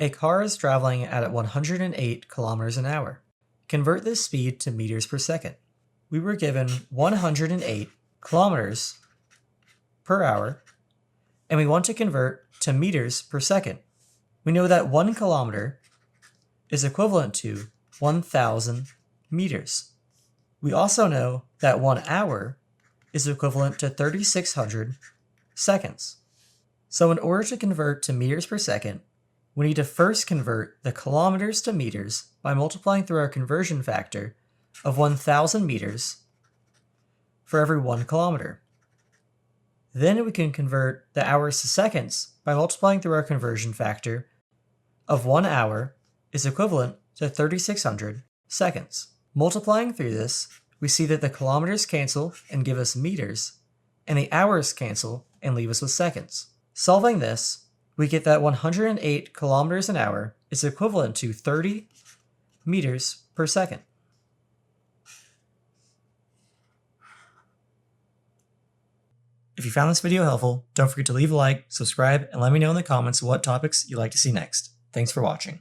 A car is traveling at 108 kilometers an hour. Convert this speed to meters per second. We were given 108 kilometers per hour, and we want to convert to meters per second. We know that 1 kilometer is equivalent to 1,000 meters. We also know that 1 hour is equivalent to 3,600 seconds. So in order to convert to meters per second, we need to first convert the kilometers to meters by multiplying through our conversion factor of 1,000 meters for every 1 kilometer. Then we can convert the hours to seconds by multiplying through our conversion factor of 1 hour is equivalent to 3,600 seconds. Multiplying through this, we see that the kilometers cancel and give us meters, and the hours cancel and leave us with seconds. Solving this, we get that 108 kilometers an hour is equivalent to 30 meters per second. If you found this video helpful, don't forget to leave a like, subscribe, and let me know in the comments what topics you'd like to see next. Thanks for watching.